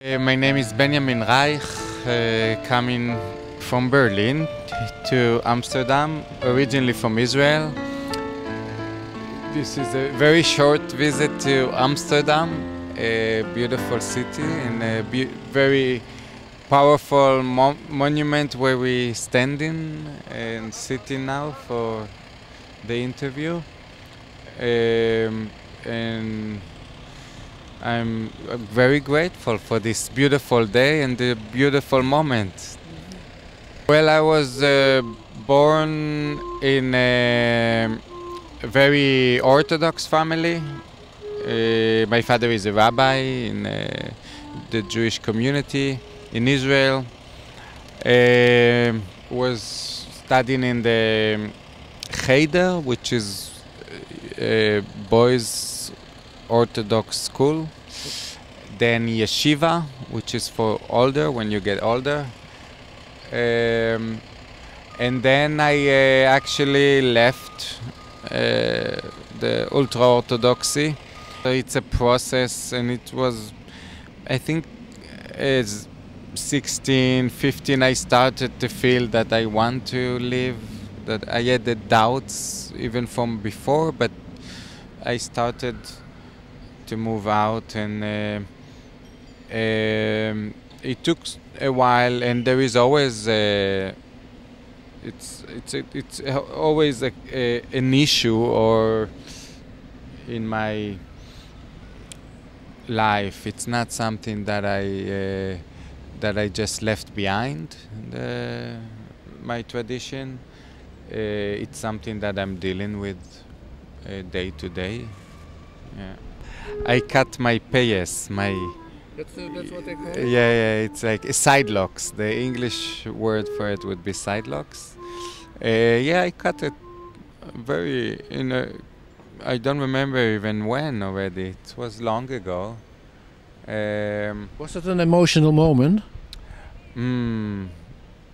My name is Benyamin Reich, coming from Berlin to Amsterdam, originally from Israel. This is a very short visit to Amsterdam, a beautiful city and a very powerful monument where we standing and sitting now for the interview. And I'm very grateful for this beautiful day and the beautiful moment. Well, I was born in a very Orthodox family. My father is a rabbi in the Jewish community in Israel. Was studying in the Cheder, which is boys' Orthodox school. Then yeshiva, which is for older, when you get older. And then I actually left the ultra-Orthodoxy. So it's a process, and it was, I think, as 16, 15, I started to feel that I want to live, that I had the doubts even from before, but I started to move out, and it took a while, and there is always it's always an issue or in my life. It's not something that I just left behind my tradition. It's something that I'm dealing with day to day. Yeah. I cut my payas, my... That's what they call it? Yeah, it's like side locks. The English word for it would be side locks. Yeah, I cut it very, I don't remember even when already. It was long ago. Was it an emotional moment?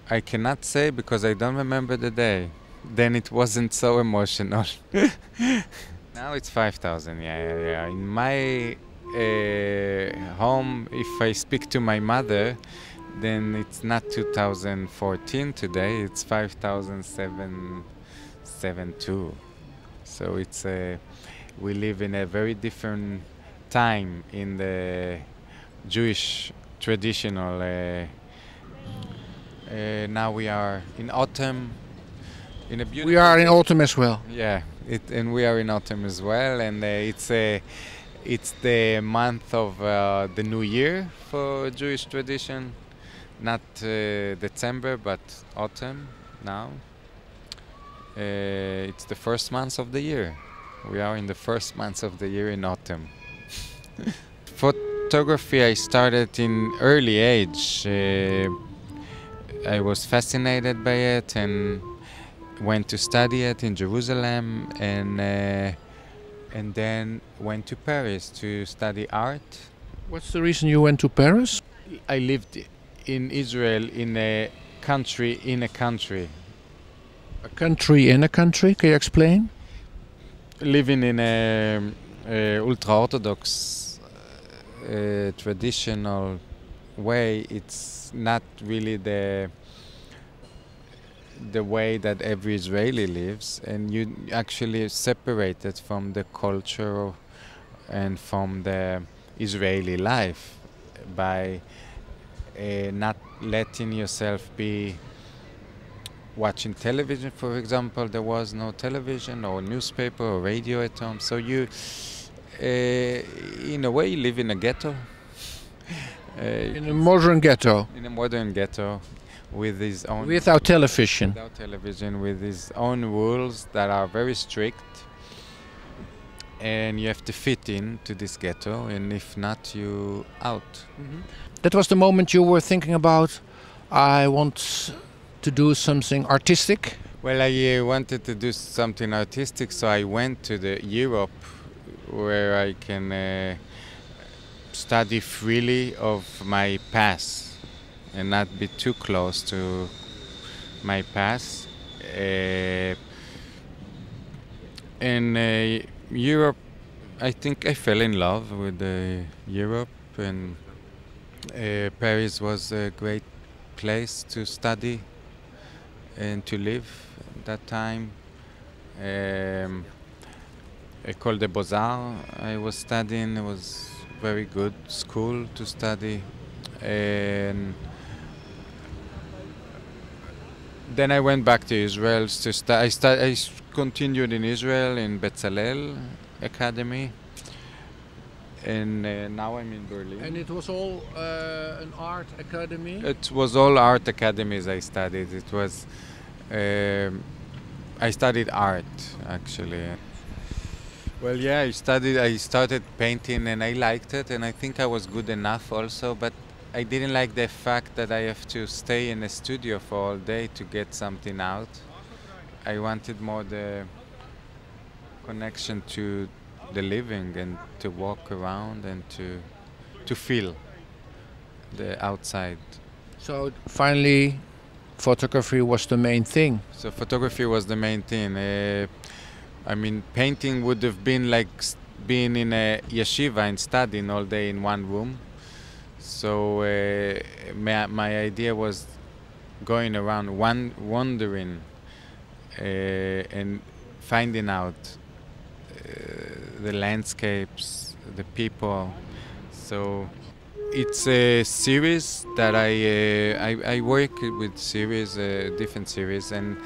I cannot say because I don't remember the day. Then it wasn't so emotional. Now it's 5,000, yeah. In my home, if I speak to my mother, then it's not 2014 today, it's 5,772. So it's we live in a very different time in the Jewish traditional. Now we are in autumn. We are in autumn as well. Yeah, and we are in autumn as well, and it's the month of the New Year for Jewish tradition, not December but autumn now. It's the first month of the year. We are in the first month of the year in autumn. Photography I started in early age. I was fascinated by it and went to study it in Jerusalem, and then went to Paris to study art. What's the reason you went to Paris? I lived in Israel, in a country in a country. A country in a country? Can you explain? Living in a ultra-Orthodox traditional way, it's not really the way that every Israeli lives, and you actually separated from the culture and from the Israeli life by not letting yourself be watching television, for example. There was no television or newspaper or radio at home, so you in a way you live in a ghetto. In a modern ghetto? In a modern ghetto. With his own... Without television? Without television, with his own rules that are very strict. And you have to fit in to this ghetto, and if not, you out. That was the moment you were thinking about, I want to do something artistic? Well, I wanted to do something artistic, so I went to Europe, where I can study freely of my past and not be too close to my past. In Europe, I think I fell in love with Europe, and Paris was a great place to study and to live at that time. École des Beaux-Arts I was studying. It was very good school to study. And then I went back to Israel to I continued in Israel in Bezalel Academy. And now I'm in Berlin. And it was all an art academy? It was all art academies I studied. It was I studied art actually. Well, yeah, I started painting and I liked it, and I think I was good enough also, but I didn't like the fact that I have to stay in a studio for all day to get something out. I wanted more the connection to the living and to walk around and to feel the outside. So finally, photography was the main thing. So photography was the main thing. I mean, painting would have been like being in a yeshiva and studying all day in one room. So my idea was going around wandering and finding out the landscapes, the people. So it's a series that I work with series, different series, and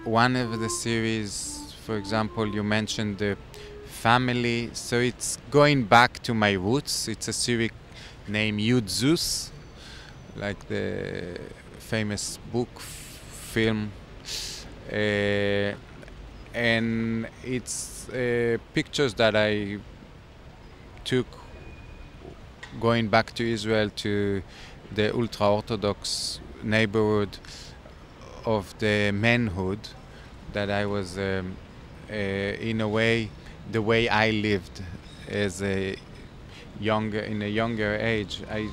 one of the series, for example, you mentioned the family, so it's going back to my roots. It's a series named Joods-othordoxe, like the famous book, film, and it's pictures that I took going back to Israel, to the ultra-Orthodox neighborhood of the manhood that I was in a way, the way I lived as in a younger age. I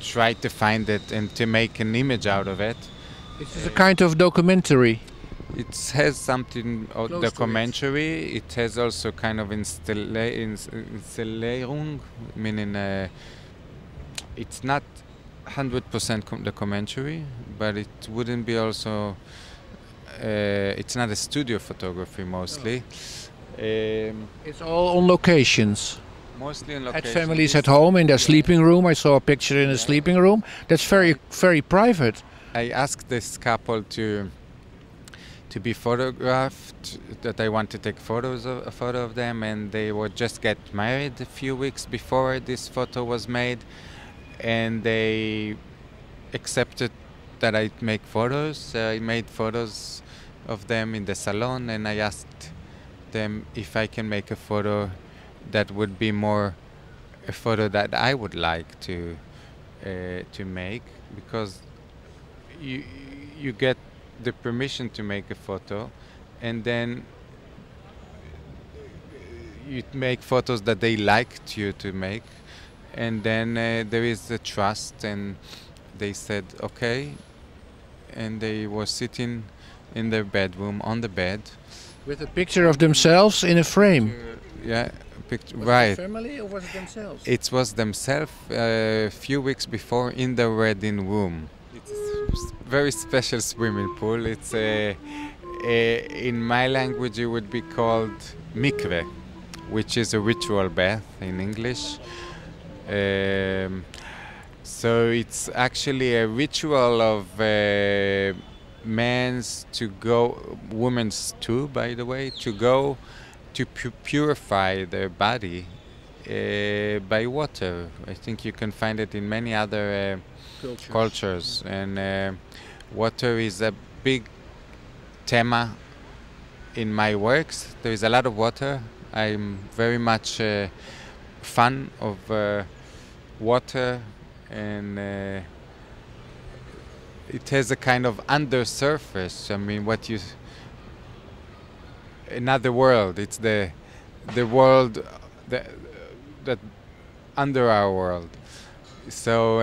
tried to find it and to make an image out of it. This is a kind of documentary. It has something of Close documentary. It has also kind of Inszenierung, meaning it's not 100% documentary, but it wouldn't be also. It's not a studio photography mostly. It's all on locations. Mostly on At location. families at home in their sleeping room. I saw a picture in a sleeping room. That's very, very private. I asked this couple to be photographed, that I want to take a photo of them, and they would just get married a few weeks before this photo was made, and they accepted that I make photos. I made photos of them in the salon, and I asked them if I can make a photo that would be more a photo that I would like to make, because you get the permission to make a photo, and then you make photos that they liked you to make, and then there is the trust, and they said okay, and they were sitting in their bedroom on the bed with a picture of themselves in a frame. Yeah, picture, Was right. it the family or was it themselves? It was themselves a few weeks before in the wedding room. It's a very special swimming pool. It's in my language it would be called mikveh, which is a ritual bath in English. So it's actually a ritual of men's to go, women's too, by the way, to go to purify their body by water. I think you can find it in many other cultures. And water is a big tema in my works. There is a lot of water. I'm very much fan of water, and it has a kind of undersurface. I mean, another world. It's the world that under our world. So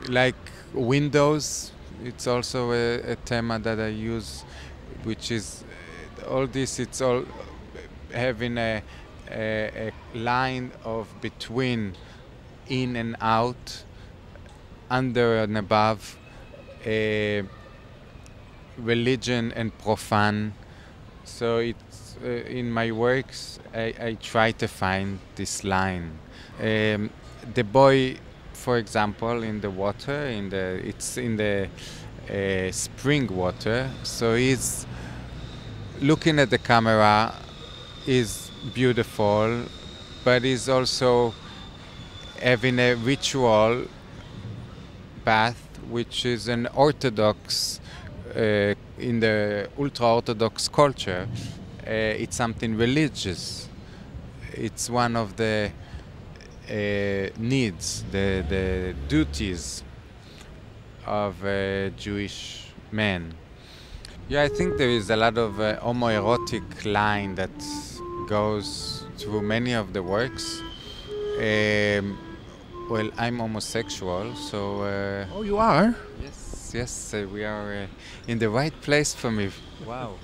like windows, it's also a tema that I use, which is all this. It's all having a a line of between in and out, under and above, religion and profane. So it's in my works I try to find this line. The boy, for example, in the water, it's in the spring water. So he's looking at the camera, is beautiful, but he's also having a ritual bath, which is an orthodox in the ultra-orthodox culture. It's something religious. It's one of the needs, the duties of a Jewish man. Yeah, I think there is a lot of homoerotic line that goes through many of the works. Well, I'm homosexual, so... Oh, you are? Yes, we are in the right place for me. Wow.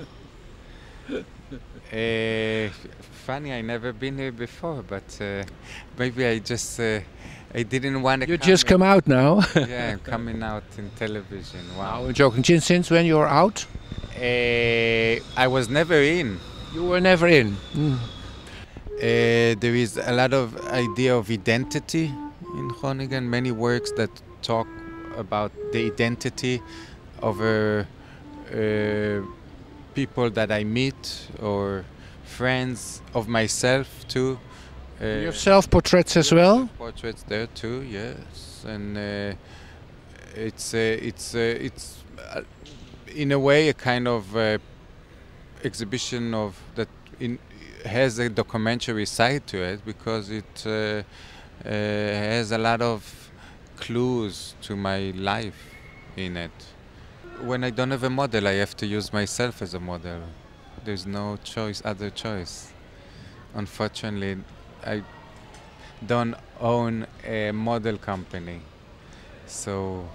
Funny, I never been here before, but maybe I just... I didn't want to You just come out now? Yeah, I'm coming out in television. Wow. I'm joking. Since when you're out? I was never in. You were never in? Mm. There is a lot of idea of identity in Groningen, many works that talk about the identity of people that I meet or friends of myself too. You have self-portraits as well? Portraits there too, yes, and it's in a way a kind of exhibition of that has a documentary side to it, because it has a lot of clues to my life in it. When I don't have a model, I have to use myself as a model. There's no other choice. Unfortunately, I don't own a model company, so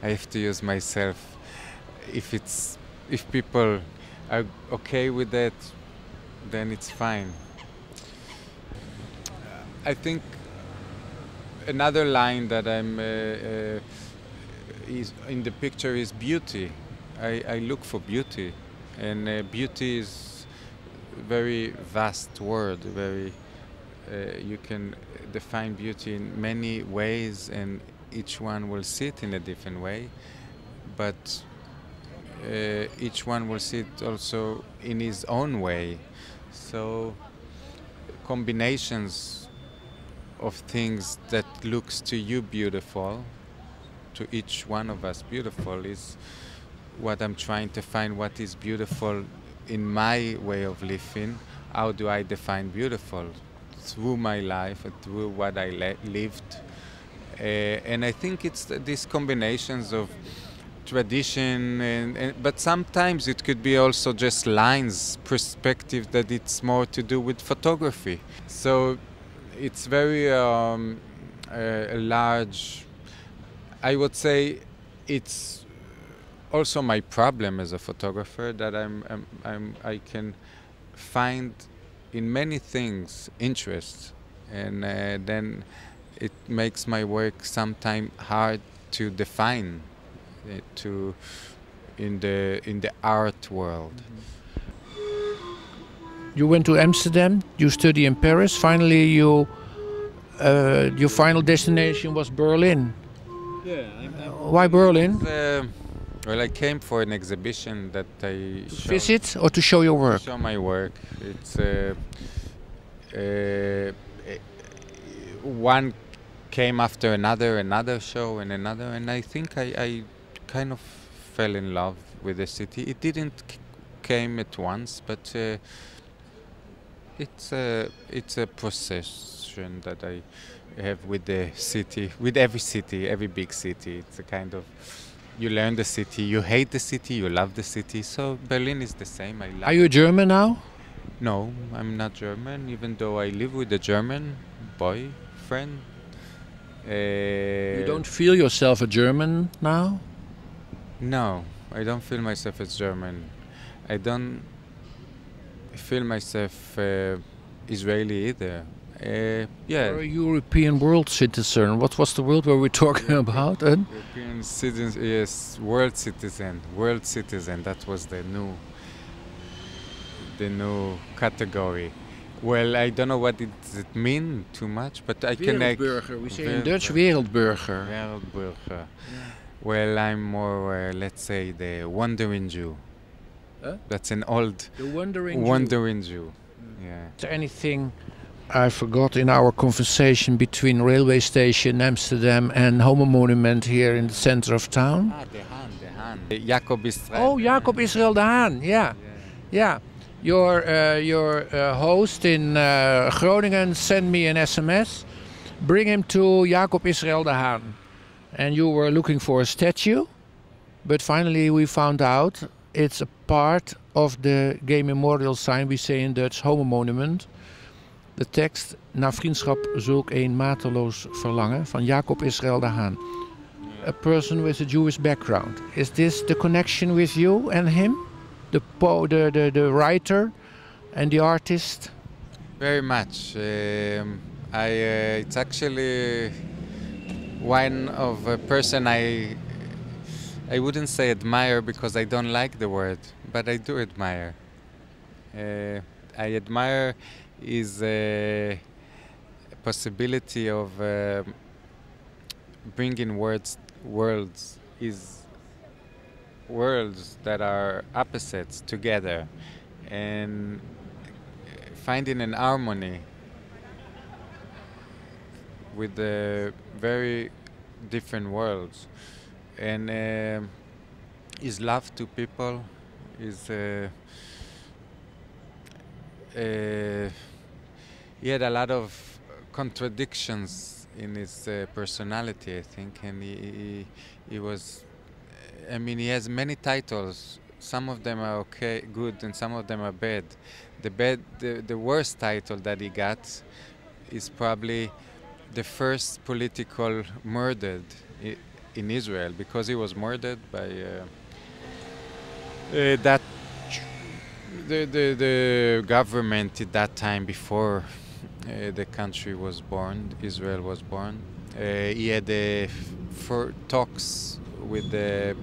I have to use myself. If people are okay with that, then it's fine. I think another line that is in the picture is beauty. I look for beauty, and beauty is a very vast word. You can define beauty in many ways, and each one will see it in a different way. But each one will see it also in his own way. So combinations of things that looks to you beautiful, to each one of us beautiful, is what I'm trying to find. What is beautiful in my way of living? How do I define beautiful? Through my life, through what I lived. And I think it's these combinations of tradition, but sometimes it could be also just lines, perspective, that it's more to do with photography. So it's very large. I would say it's also my problem as a photographer, that I can find in many things interest, and then it makes my work sometimes hard to define in the art world. You went to Amsterdam, you study in Paris, finally your final destination was Berlin. Yeah. Why Berlin? Well, I came for an exhibition that I visit or to show your work? Show my work. It's one came after another show and another, and I think I kind of fell in love with the city. It didn't came at once, but it's a procession that I have with the city, with every big city. It's a kind of, you learn the city, you hate the city, you love the city. So Berlin is the same. Are you German now? No, I'm not German, even though I live with a German boyfriend. You don't feel yourself a German now? No, I don't feel myself as German. I don't feel myself Israeli either. You're Yeah, a European world citizen. What was the world were we talking about? European citizens, yes, world citizen, world citizen. That was the new category. Well, I don't know what it mean too much, but I can. Wereldburger. We say in Dutch wereldburger. Wereldburger. Well, I'm more, let's say, the wandering Jew. Huh? That's an old The wandering Jew. Yeah. Is there anything I forgot in our conversation between railway station Amsterdam and Homomonument here in the center of town? De Haan. Jacob Israel. Oh, Jacob Israel de Haan. Yeah. Your host in Groningen sent me an SMS. Bring him to Jacob Israel de Haan. And you were looking for a statue, but finally we found out it's a part of the gay memorial sign, we say in Dutch, Homomonument. De tekst, naar vriendschap zulk een mateloos verlangen, van Jacob Israel de Haan. A person with a Jewish background. Is this the connection with you and him? The writer and the artist? Very much. It's actually one of a person I wouldn't say admire because I don't like the word, but I do admire. I admire his possibility of bringing worlds that are opposites together and finding an harmony with the very different worlds, and his love to people is he had a lot of contradictions in his personality, I think, and he was, I mean, he has many titles. Some of them are okay, good, and some of them are bad. The worst title that he got is probably the first political murdered in Israel, because he was murdered by the government at that time before the country was born, Israel was born. He had talks with the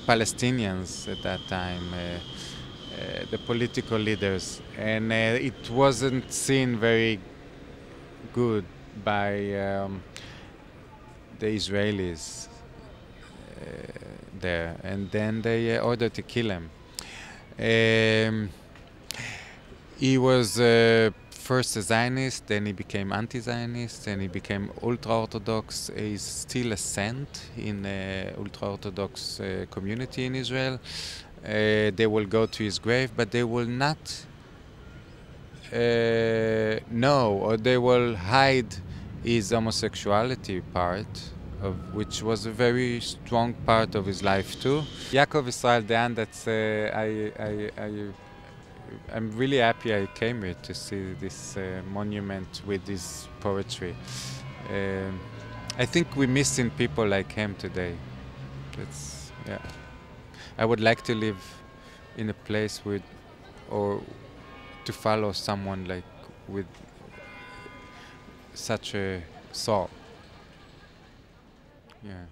Palestinians at that time, the political leaders, and it wasn't seen very good by the Israelis there, and then they ordered to kill him. He was first a Zionist, then he became anti-Zionist, then he became ultra-Orthodox. He's still a saint in the ultra-Orthodox community in Israel. They will go to his grave, but they will not know, or they will hide his homosexuality part, which was a very strong part of his life too. Jacob Israel de Haan, that's I'm really happy I came here to see this monument with this poetry. I think we're missing people like him today. Yeah. I would like to live in a place with, or to follow someone like with such a soul. Yeah.